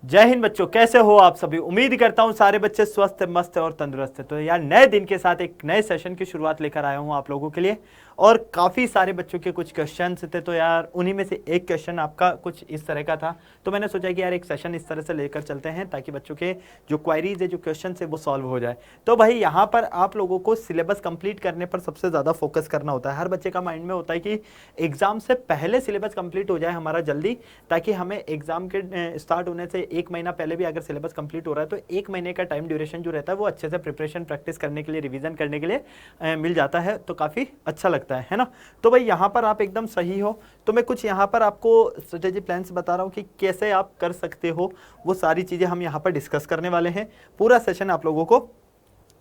जय हिंद बच्चों, कैसे हो आप सभी। उम्मीद करता हूं सारे बच्चे स्वस्थ मस्त और तंदुरुस्त है। तो यार नए दिन के साथ एक नए सेशन की शुरुआत लेकर आया हूं आप लोगों के लिए। और काफ़ी सारे बच्चों के कुछ क्वेश्चंस थे, तो यार उन्हीं में से एक क्वेश्चन आपका कुछ इस तरह का था। तो मैंने सोचा कि यार एक सेशन इस तरह से लेकर चलते हैं ताकि बच्चों के जो क्वायरीज है, जो क्वेश्चन है, वो सॉल्व हो जाए। तो भाई यहाँ पर आप लोगों को सिलेबस कंप्लीट करने पर सबसे ज़्यादा फोकस करना होता है। हर बच्चे का माइंड में होता है कि एग्जाम से पहले सिलेबस कंप्लीट हो जाए हमारा जल्दी, ताकि हमें एग्जाम के स्टार्ट होने से एक महीना पहले भी अगर सिलेबस कंप्लीट हो रहा है तो एक महीने का टाइम ड्यूरेशन जो रहता है वो अच्छे से प्रिपरेशन प्रैक्टिस करने के लिए, रिवीजन करने के लिए मिल जाता है। तो काफ़ी अच्छा लगता है ना। तो भाई यहाँ पर आप एकदम सही हो। तो मैं कुछ यहाँ पर आपको स्ट्रेटेजी प्लान्स बता रहा हूँ कि कैसे आप कर सकते हो। वो सारी चीज़ें हम यहाँ पर डिस्कस करने वाले हैं। पूरा सेशन आप लोगों को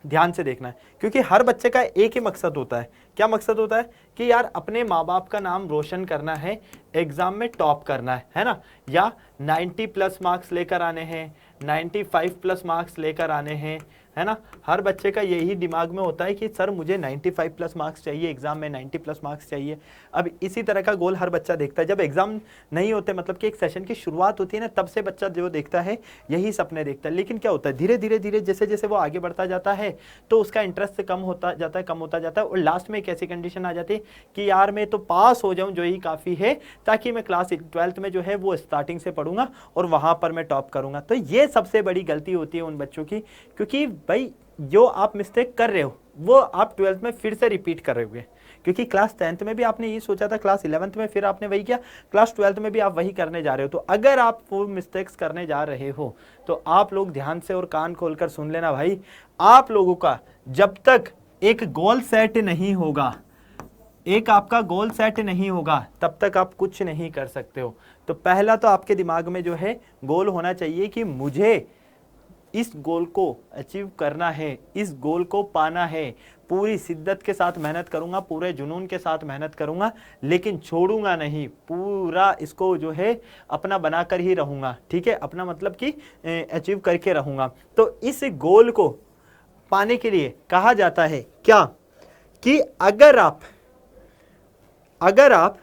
ध्यान से देखना है, क्योंकि हर बच्चे का एक ही मकसद होता है। क्या मकसद होता है कि यार अपने माँ बाप का नाम रोशन करना है, एग्जाम में टॉप करना है ना, या 90 प्लस मार्क्स लेकर आने हैं, 95 प्लस मार्क्स लेकर आने हैं, है ना। हर बच्चे का यही दिमाग में होता है कि सर मुझे 95 प्लस मार्क्स चाहिए, एग्जाम में 90 प्लस मार्क्स चाहिए। अब इसी तरह का गोल हर बच्चा देखता है। जब एग्जाम नहीं होते, मतलब कि एक सेशन की शुरुआत होती है ना, तब से बच्चा जो देखता है यही सपने देखता है। लेकिन क्या होता है, धीरे धीरे धीरे जैसे जैसे वो आगे बढ़ता जाता है तो उसका इंटरेस्ट कम होता जाता है, और लास्ट में एक ऐसी कंडीशन आ जाती है कि यार मैं तो पास हो जाऊं जो ही काफ़ी है, ताकि मैं क्लास 12th में जो है वो स्टार्टिंग से पढ़ूंगा और वहां पर मैं टॉप करूंगा। तो ये सबसे बड़ी गलती होती है उन बच्चों की, क्योंकि भाई जो आप मिस्टेक कर रहे हो वो आप 12th में फिर से रिपीट कर रहे होगे। क्योंकि क्लास 10th में भी आपने ये सोचा था, क्लास 11th में फिर आपने वही किया, क्लास 12th में भी आप वही करने जा रहे हो। तो अगर आप वो मिस्टेक्स करने जा रहे हो तो आप लोग ध्यान से और कान खोलकर सुन लेना भाई। आप लोगों का जब तक एक गोल सेट नहीं होगा, एक आपका गोल सेट नहीं होगा, तब तक आप कुछ नहीं कर सकते हो। तो पहला तो आपके दिमाग में जो है गोल होना चाहिए कि मुझे इस गोल को अचीव करना है, इस गोल को पाना है। पूरी शिद्दत के साथ मेहनत करूंगा, पूरे जुनून के साथ मेहनत करूंगा, लेकिन छोड़ूंगा नहीं। पूरा इसको जो है अपना बनाकर ही रहूंगा, ठीक है, अपना मतलब कि अचीव करके रहूंगा। तो इस गोल को पाने के लिए कहा जाता है क्या, कि अगर आप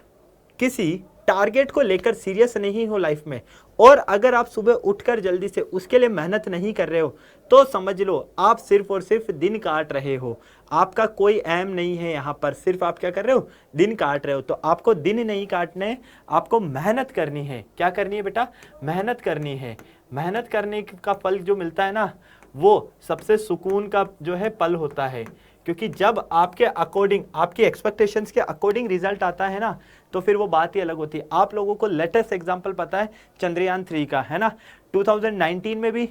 किसी टारगेट को लेकर सीरियस नहीं हो लाइफ में, और अगर आप सुबह उठकर जल्दी से उसके लिए मेहनत नहीं कर रहे हो, तो समझ लो आप सिर्फ और सिर्फ दिन काट रहे हो। आपका कोई एम नहीं है यहाँ पर, सिर्फ आप क्या कर रहे हो, दिन काट रहे हो। तो आपको दिन नहीं काटने, आपको मेहनत करनी है। क्या करनी है बेटा, मेहनत करनी है। मेहनत करने का फल जो मिलता है ना, वो सबसे सुकून का जो है पल होता है। क्योंकि जब आपके अकॉर्डिंग, आपकी एक्सपेक्टेशंस के अकॉर्डिंग रिजल्ट आता है ना, तो फिर वो बात ही अलग होती है। आप लोगों को लेटेस्ट एग्जांपल पता है चंद्रयान 3 का, है ना। 2019 में भी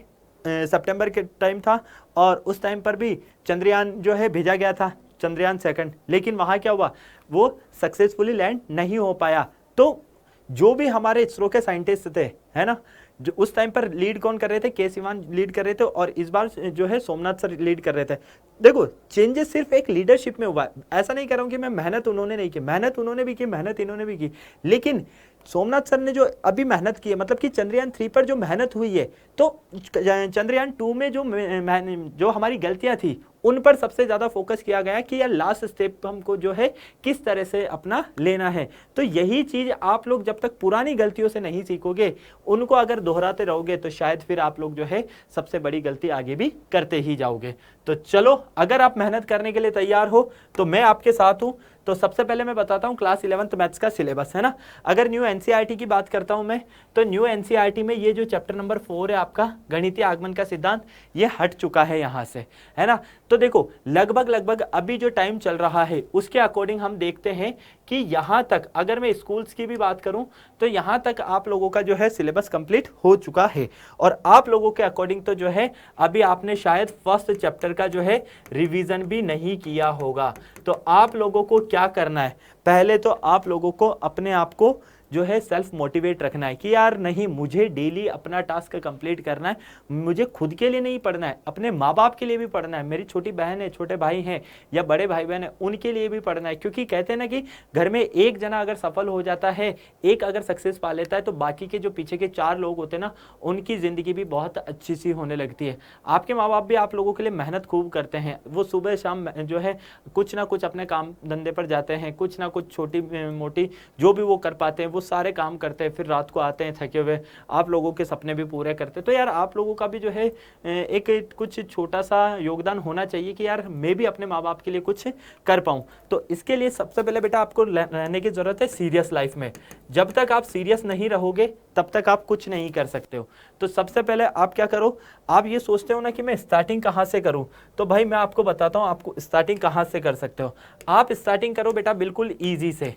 सितंबर के टाइम था, और उस टाइम पर भी चंद्रयान जो है भेजा गया था, चंद्रयान 2, लेकिन वहाँ क्या हुआ, वो सक्सेसफुली लैंड नहीं हो पाया। तो जो भी हमारे इसरो के साइंटिस्ट थे, है ना, जो उस टाइम पर लीड कौन कर रहे थे, के सिवान लीड कर रहे थे, और इस बार जो है सोमनाथ सर लीड कर रहे थे। देखो चेंजेस सिर्फ एक लीडरशिप में हुआ है। ऐसा नहीं कर रहा हूं कि मैं मेहनत उन्होंने नहीं की, मेहनत उन्होंने भी की, मेहनत इन्होंने भी की, लेकिन सोमनाथ सर ने जो अभी मेहनत की है, मतलब कि चंद्रयान 3 पर जो मेहनत हुई है, तो चंद्रयान 2 में जो हमारी गलतियां थी उन पर सबसे ज्यादा फोकस किया गया कि यार लास्ट स्टेप हमको जो है किस तरह से अपना लेना है। तो यही चीज आप लोग जब तक पुरानी गलतियों से नहीं सीखोगे, उनको अगर दोहराते रहोगे, तो शायद फिर आप लोग जो है सबसे बड़ी गलती आगे भी करते ही जाओगे। तो चलो, अगर आप मेहनत करने के लिए तैयार हो तो मैं आपके साथ हूं। तो सबसे पहले मैं बताता हूं क्लास 11th मैथ्स का सिलेबस, है ना। अगर न्यू एनसीईआरटी की बात करता हूं मैं, तो न्यू एनसीईआरटी में ये जो चैप्टर नंबर 4 है आपका, गणितीय आगमन का सिद्धांत, ये हट चुका है यहाँ से, है ना। तो देखो लगभग अभी जो टाइम चल रहा है उसके अकॉर्डिंग हम देखते हैं कि यहाँ तक, अगर मैं स्कूल्स की भी बात करूं तो यहाँ तक आप लोगों का जो है सिलेबस कंप्लीट हो चुका है। और आप लोगों के अकॉर्डिंग तो जो है अभी आपने शायद फर्स्ट चैप्टर का जो है रिवीजन भी नहीं किया होगा। तो आप लोगों को क्या करना है, पहले तो आप लोगों को अपने आप को जो है सेल्फ मोटिवेट रखना है कि यार नहीं, मुझे डेली अपना टास्क कंप्लीट करना है। मुझे खुद के लिए नहीं पढ़ना है, अपने माँ बाप के लिए भी पढ़ना है, मेरी छोटी बहन है, छोटे भाई हैं, या बड़े भाई बहन है, उनके लिए भी पढ़ना है। क्योंकि कहते हैं ना कि घर में एक जना अगर सफल हो जाता है, एक अगर सक्सेस पा लेता है, तो बाकी के जो पीछे के 4 लोग होते हैं ना, उनकी जिंदगी भी बहुत अच्छी सी होने लगती है। आपके माँ बाप भी आप लोगों के लिए मेहनत खूब करते हैं। वो सुबह शाम जो है कुछ ना कुछ अपने काम धंधे पर जाते हैं, कुछ ना कुछ छोटी मोटी जो भी वो कर पाते हैं वो सारे काम करते हैं, फिर रात को आते हैं थके हुए, आप लोगों के सपने भी पूरे करते हैं। तो यार आप लोगों का भी जो है एक कुछ छोटा सा योगदान होना चाहिए कि यार मैं भी अपने माँ बाप के लिए कुछ कर पाऊँ। तो इसके लिए सबसे पहले बेटा आपको रहने की ज़रूरत है सीरियस लाइफ में। जब तक आप सीरियस नहीं रहोगे तब तक आप कुछ नहीं कर सकते हो। तो सबसे पहले आप क्या करो, आप ये सोचते हो ना कि मैं स्टार्टिंग कहाँ से करूँ, तो भाई मैं आपको बताता हूँ आपको स्टार्टिंग कहाँ से कर सकते हो। आप स्टार्टिंग करो बेटा बिल्कुल ईजी से।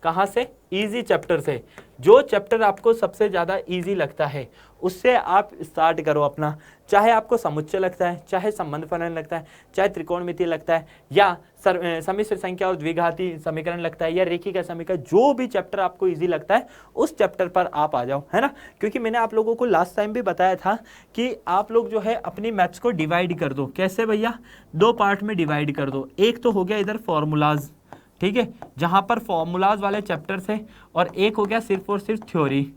कहाँ से? ईजी चैप्टर से। जो चैप्टर आपको सबसे ज़्यादा ईजी लगता है उससे आप स्टार्ट करो अपना। चाहे आपको समुच्चय लगता है, चाहे संबंध फलन लगता है, चाहे त्रिकोणमिति लगता है, या सम्मिश्र संख्या और द्विघाती समीकरण लगता है, या रेखिक समीकरण, जो भी चैप्टर आपको इजी लगता है उस चैप्टर पर आप आ जाओ, है ना। क्योंकि मैंने आप लोगों को लास्ट टाइम भी बताया था कि आप लोग जो है अपनी मैथ्स को डिवाइड कर दो। कैसे भैया? दो पार्ट में डिवाइड कर दो। एक तो हो गया इधर फॉर्मूलाज, ठीक है, जहां पर फॉर्मूलाज वाले चैप्टर्स है, और एक हो गया सिर्फ और सिर्फ थ्योरी,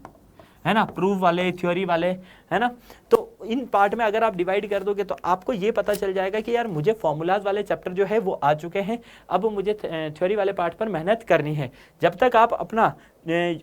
है ना, प्रूफ वाले, थ्योरी वाले, है ना। तो इन पार्ट में अगर आप डिवाइड कर दोगे तो आपको ये पता चल जाएगा कि यार मुझे फॉर्मूलाज वाले चैप्टर जो है वो आ चुके हैं, अब मुझे थ्योरी वाले पार्ट पर मेहनत करनी है। जब तक आप अपना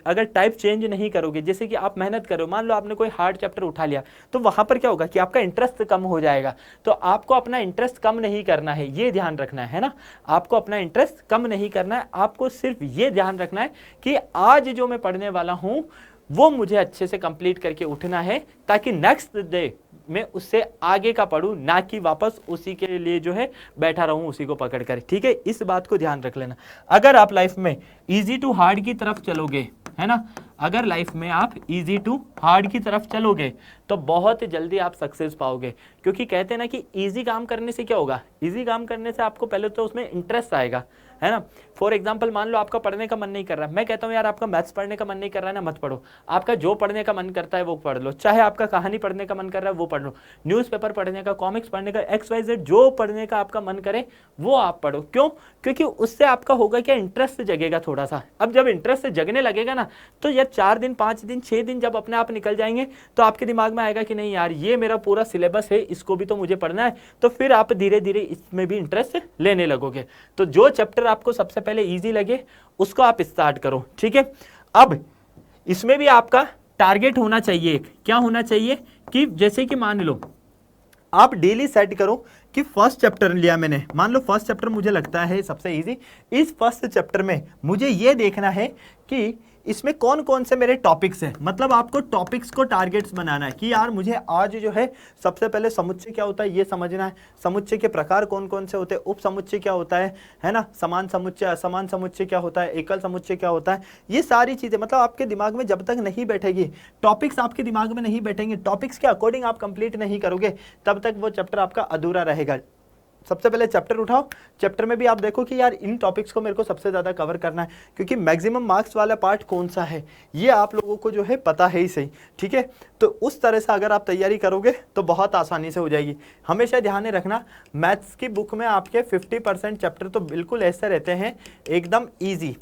अगर टाइप चेंज नहीं करोगे, जैसे कि आप मेहनत करो, मान लो आपने कोई हार्ड चैप्टर उठा लिया, तो वहां पर क्या होगा कि आपका इंटरेस्ट कम हो जाएगा। तो आपको अपना इंटरेस्ट कम नहीं करना है, ये ध्यान रखना है ना। आपको अपना इंटरेस्ट कम नहीं करना है, आपको सिर्फ ये ध्यान रखना है कि आज जो मैं पढ़ने वाला हूं वो मुझे अच्छे से कंप्लीट करके उठना है, ताकि नेक्स्ट डे मैं उससे आगे का पढ़ूं, ना कि वापस उसी के लिए जो है बैठा रहूं उसी को पकड़ कर। ठीक है, इस बात को ध्यान रख लेना। अगर आप लाइफ में इजी टू हार्ड की तरफ चलोगे, है ना, अगर लाइफ में आप इजी टू हार्ड की तरफ चलोगे तो बहुत जल्दी आप सक्सेस पाओगे। क्योंकि कहते हैं ना कि इजी काम करने से क्या होगा, इजी काम करने से आपको पहले तो उसमें इंटरेस्ट आएगा, है ना। फॉर एग्जाम्पल मान लो आपका पढ़ने का मन नहीं कर रहा, मैं कहता हूँ यार आपका मैथ्स पढ़ने का मन नहीं कर रहा है ना, मत पढ़ो। आपका जो पढ़ने का मन करता है वो पढ़ लो, चाहे आपका कहानी पढ़ने का मन कर रहा है वो पढ़ लो, न्यूज़पेपर पढ़ने का, कॉमिक्स पढ़ने का, XYZ जो पढ़ने का आपका मन करे वो आप पढ़ो। क्यों? क्योंकि उससे आपका होगा क्या, इंटरेस्ट जगेगा थोड़ा सा। अब जब इंटरेस्ट जगने लगेगा ना, तो यार 4 दिन 5 दिन 6 दिन जब अपने आप निकल जाएंगे तो आपके दिमाग में आएगा कि नहीं यार ये मेरा पूरा सिलेबस है, इसको भी तो मुझे पढ़ना है। तो फिर आप धीरे धीरे इसमें भी इंटरेस्ट लेने लगोगे। तो जो चैप्टर आपको सबसे पहले इजी लगे उसको आप स्टार्ट करो, ठीक है। अब इसमें भी आपका टारगेट होना चाहिए। क्या होना चाहिए कि जैसे कि मान लो आप डेली सेट करो कि फर्स्ट चैप्टर लिया मैंने, मान लो फर्स्ट चैप्टर मुझे लगता है सबसे इजी। इस फर्स्ट चैप्टर में मुझे ये देखना है कि इसमें कौन कौन से मेरे टॉपिक्स हैं। मतलब आपको टॉपिक्स को टारगेट्स बनाना है कि यार मुझे आज जो है सबसे पहले समुच्चय क्या होता है ये समझना है, समुच्चय के प्रकार कौन कौन से होते हैं, उप समुच्चय क्या होता है ना, समान समुच्चय, असमान समुच्चय क्या होता है, एकल समुच्चय क्या होता है, ये सारी चीजें मतलब आपके दिमाग में जब तक नहीं बैठेगी, टॉपिक्स आपके दिमाग में नहीं बैठेंगे, टॉपिक्स के अकॉर्डिंग आप कंप्लीट नहीं करोगे, तब तक वो चैप्टर आपका अधूरा रहेगा। सबसे पहले चैप्टर उठाओ, चैप्टर में भी आप देखो कि यार इन टॉपिक्स को मेरे को सबसे ज़्यादा कवर करना है, क्योंकि मैक्सिमम मार्क्स वाला पार्ट कौन सा है ये आप लोगों को जो है पता है ही सही, ठीक है। तो उस तरह से अगर आप तैयारी करोगे तो बहुत आसानी से हो जाएगी। हमेशा ध्यान रखना मैथ्स की बुक में आपके 50% चैप्टर तो बिल्कुल ऐसे रहते हैं एकदम ईजी,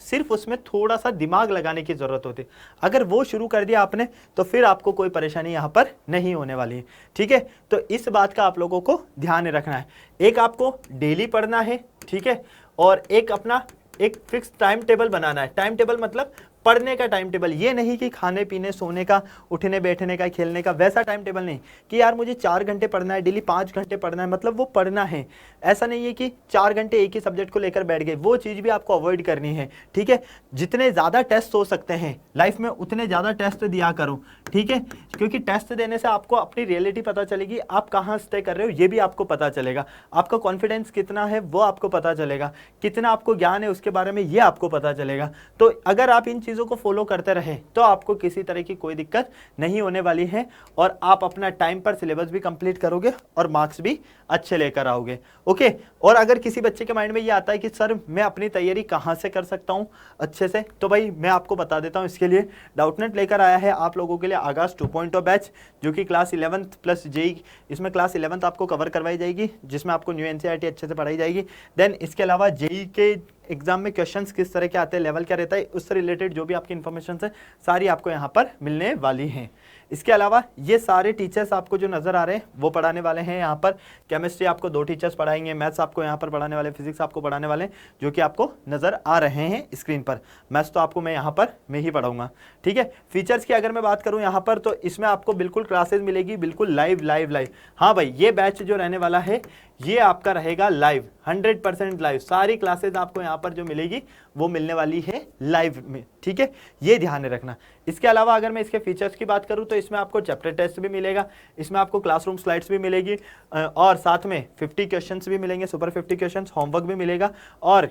सिर्फ उसमें थोड़ा सा दिमाग लगाने की जरूरत होती है। अगर वो शुरू कर दिया आपने तो फिर आपको कोई परेशानी यहाँ पर नहीं होने वाली है, ठीक है। तो इस बात का आप लोगों को ध्यान रखना है। एक आपको डेली पढ़ना है, ठीक है, और एक अपना एक फिक्स टाइम टेबल बनाना है। टाइम टेबल मतलब पढ़ने का टाइम टेबल, ये नहीं कि खाने पीने सोने का, उठने बैठने का, खेलने का, वैसा टाइम टेबल नहीं कि यार मुझे 4 घंटे पढ़ना है डेली, 5 घंटे पढ़ना है, मतलब वो पढ़ना है। ऐसा नहीं है कि 4 घंटे एक ही सब्जेक्ट को लेकर बैठ गए, वो चीज़ भी आपको अवॉइड करनी है, ठीक है। जितने ज़्यादा टेस्ट हो सकते हैं लाइफ में उतने ज़्यादा टेस्ट दिया करो, ठीक है, क्योंकि टेस्ट देने से आपको अपनी रियलिटी पता चलेगी, आप कहाँ स्टे कर रहे हो ये भी आपको पता चलेगा, आपका कॉन्फिडेंस कितना है वो आपको पता चलेगा, कितना आपको ज्ञान है उसके बारे में ये आपको पता चलेगा। तो अगर आप इन चीज़ों को फॉलो करते रहे तो आपको किसी तरह की कोई दिक्कत नहीं होने वाली है, और आप अपना टाइम पर सिलेबस भी कंप्लीट करोगे और मार्क्स भी अच्छे लेकर आओगे, ओके। और अगर किसी बच्चे के माइंड में ये आता है कि सर मैं अपनी तैयारी कहाँ से कर सकता हूँ अच्छे से, तो भाई मैं आपको बता देता हूँ। इसके लिए डाउटनेट लेकर आया है आप लोगों के लिए आगाज 2.0 बैच, जो कि क्लास 11th प्लस जेई, इसमें क्लास 11th आपको कवर करवाई जाएगी, जिसमें आपको न्यू NCERT अच्छे से पढ़ाई जाएगी। देन इसके अलावा जेई के एग्जाम में क्वेश्चंस किस तरह के आते हैं, लेवल क्या रहता है, उससे रिलेटेड जो भी आपकी इन्फॉर्मेशन है सारी आपको यहाँ पर मिलने वाली हैं। इसके अलावा ये सारे टीचर्स आपको जो नजर आ रहे हैं वो पढ़ाने वाले हैं यहाँ पर। केमिस्ट्री आपको 2 टीचर्स पढ़ाएंगे, मैथ्स आपको यहाँ पर पढ़ाने वाले, फिजिक्स आपको पढ़ाने वाले हैं, जो कि आपको नजर आ रहे हैं स्क्रीन पर। मैथ्स तो आपको मैं यहाँ पर मैं ही पढ़ाऊंगा, ठीक है। फीचर्स की अगर मैं बात करूँ यहाँ पर, तो इसमें आपको बिल्कुल क्लासेस मिलेगी, बिल्कुल लाइव लाइव लाइव। हाँ भाई, ये बैच जो रहने वाला है ये आपका रहेगा लाइव, 100% लाइव। सारी क्लासेस आपको यहाँ पर जो मिलेगी वो मिलने वाली है लाइव में, ठीक है, ये ध्यान में रखना। इसके अलावा अगर मैं इसके फीचर्स की बात करूँ तो इसमें आपको चैप्टर टेस्ट भी मिलेगा, इसमें आपको क्लासरूम स्लाइड्स भी मिलेगी, और साथ में 50 क्वेश्चंस भी मिलेंगे, सुपर 50 क्वेश्चंस, होमवर्क भी मिलेगा, और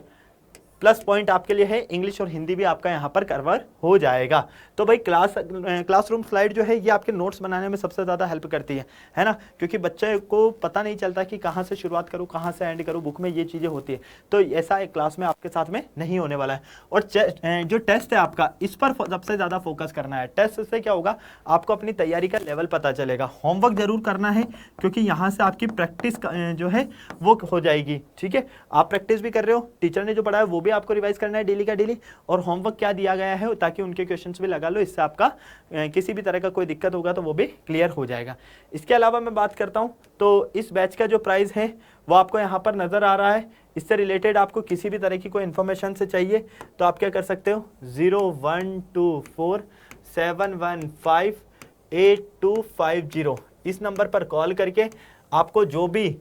प्लस पॉइंट आपके लिए है इंग्लिश और हिंदी भी आपका यहाँ पर कवर हो जाएगा। तो भाई क्लासरूम स्लाइड जो है ये आपके नोट्स बनाने में सबसे ज़्यादा हेल्प करती है ना, क्योंकि बच्चे को पता नहीं चलता कि कहाँ से शुरुआत करूँ कहाँ से एंड करूँ, बुक में ये चीज़ें होती है, तो ऐसा एक क्लास में आपके साथ में नहीं होने वाला है। और जो टेस्ट है आपका, इस पर सबसे ज़्यादा फोकस करना है। टेस्ट से क्या होगा, आपको अपनी तैयारी का लेवल पता चलेगा। होमवर्क जरूर करना है, क्योंकि यहाँ से आपकी प्रैक्टिस जो है वो हो जाएगी, ठीक है। आप प्रैक्टिस भी कर रहे हो, टीचर ने जो पढ़ाया वो भी आपको रिवाइज करना है डेली का डेली, और होमवर्क क्या दिया गया है ताकि उनके क्वेश्चंस भी लगा लो, इससे आपका किसी भी तरह का कोई दिक्कत होगा तो वो भी क्लियर हो जाएगा। इसके अलावा मैं बात करता हूं तो इस बैच का जो प्राइस है वो आपको यहाँ पर नजर आ रहा है। इससे रिलेटेड आपको किसी भी तरह की कोई इन्फॉर्मेशन से चाहिए तो आप क्या कर सकते हो, 012471585250 इस नंबर पर कॉल करके आपको जो भी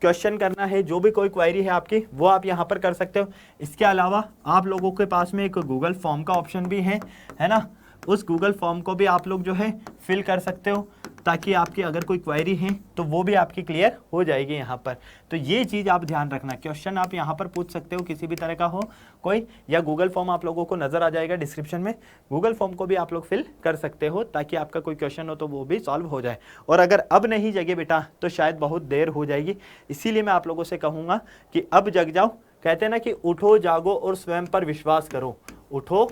क्वेश्चन करना है, जो भी कोई क्वेरी है आपकी, वो आप यहाँ पर कर सकते हो। इसके अलावा आप लोगों के पास में एक गूगल फॉर्म का ऑप्शन भी है ना, उस गूगल फॉर्म को भी आप लोग जो है फिल कर सकते हो, ताकि आपकी अगर कोई क्वेरी है तो वो भी आपकी क्लियर हो जाएगी यहाँ पर। तो ये चीज़ आप ध्यान रखना, क्वेश्चन आप यहाँ पर पूछ सकते हो किसी भी तरह का हो कोई, या गूगल फॉर्म आप लोगों को नजर आ जाएगा डिस्क्रिप्शन में, गूगल फॉर्म को भी आप लोग फिल कर सकते हो ताकि आपका कोई क्वेश्चन हो तो वो भी सॉल्व हो जाए। और अगर अब नहीं जगे बेटा तो शायद बहुत देर हो जाएगी, इसीलिए मैं आप लोगों से कहूँगा कि अब जग जाओ। कहते हैं ना कि उठो जागो और स्वयं पर विश्वास करो, उठो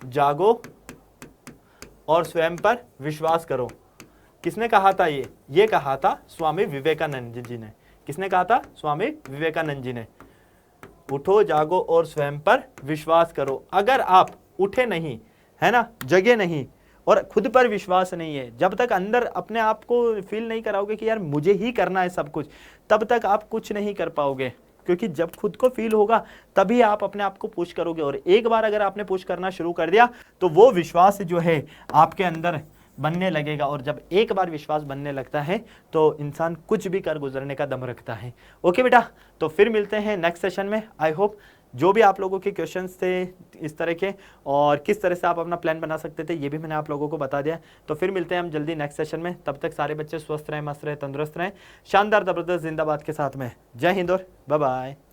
जागो और स्वयं पर विश्वास करो। किसने कहा था ये कहा था स्वामी विवेकानंद जी ने। किसने कहा था, स्वामी विवेकानंद जी ने। उठो जागो और स्वयं पर विश्वास करो। अगर आप उठे नहीं, है ना, जगे नहीं और खुद पर विश्वास नहीं है, जब तक अंदर अपने आप को फील नहीं कराओगे कि यार मुझे ही करना है सब कुछ, तब तक आप कुछ नहीं कर पाओगे। क्योंकि जब खुद को फील होगा तभी आप अपने आप को पुश करोगे, और एक बार अगर आपने पुश करना शुरू कर दिया तो वो विश्वास जो है आपके अंदर बनने लगेगा, और जब एक बार विश्वास बनने लगता है तो इंसान कुछ भी कर गुजरने का दम रखता है। ओके बेटा, तो फिर मिलते हैं नेक्स्ट सेशन में। आई होप जो भी आप लोगों के क्वेश्चंस थे इस तरह के, और किस तरह से आप अपना प्लान बना सकते थे, ये भी मैंने आप लोगों को बता दिया। तो फिर मिलते हैं हम जल्दी नेक्स्ट सेशन में। तब तक सारे बच्चे स्वस्थ रहें, मस्त रहें, तंदुरुस्त रहें, शानदार जबरदस्त जिंदाबाद के साथ में। जय हिंद और बाय बाय।